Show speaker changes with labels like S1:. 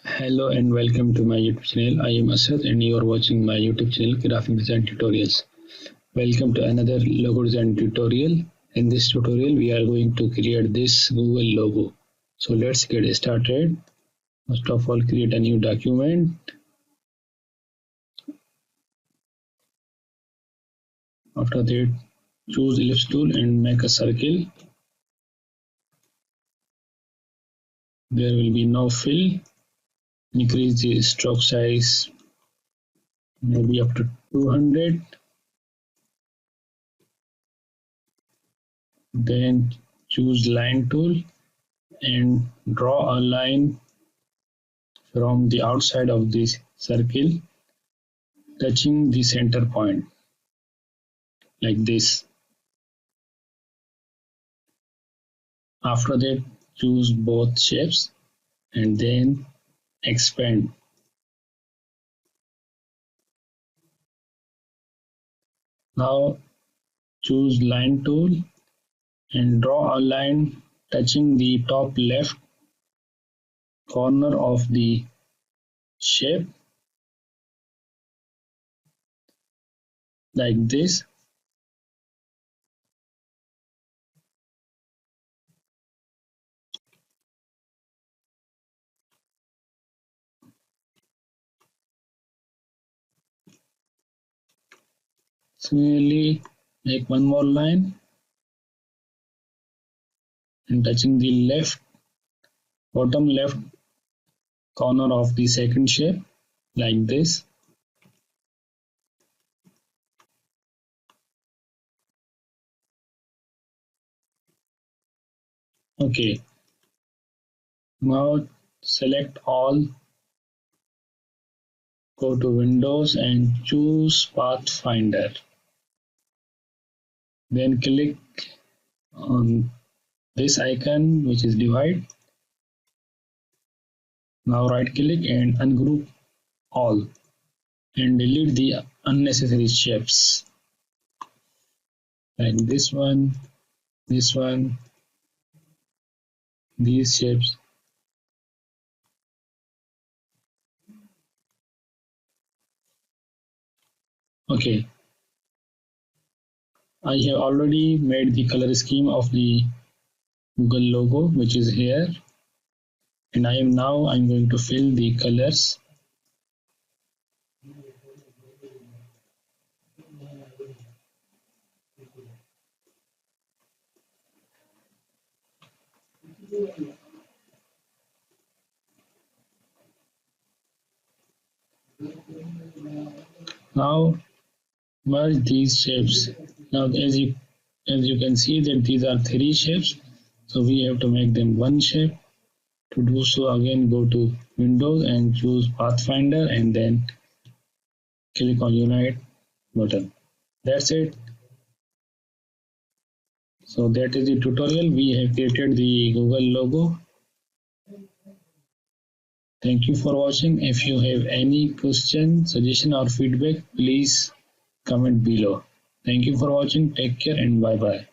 S1: Hello and welcome to my YouTube channel. I am Asad and you are watching my YouTube channel Graphic Design Tutorials. Welcome to another logo design tutorial. In this tutorial we are going to create this Google logo. So let's get started. First of all, create a new document. After that, choose ellipse tool and make a circle. There will be no fill. Increase the stroke size maybe up to 200. Then choose line tool and draw a line from the outside of this circle touching the center point like this. After that, choose both shapes and then expand. Now choose line tool and draw a line touching the top left corner of the shape like this. Similarly, make one more line and touching the bottom left corner of the second shape like this. Okay, now select all, go to Windows and choose Pathfinder. Then click on this icon which is divide. Now right click and ungroup all and delete the unnecessary shapes like this one, these shapes. Okay, I have already made the color scheme of the Google logo which is here, and I'm going to fill the colors. Now merge these shapes. Now as you can see that these are three shapes, so we have to make them one shape. To do so, again go to Windows and choose Pathfinder and then click on Unite button. That's it. So that is the tutorial. We have created the Google logo. Thank you for watching. If you have any question, suggestion or feedback, please comment below. Thank you for watching. Take care and bye bye.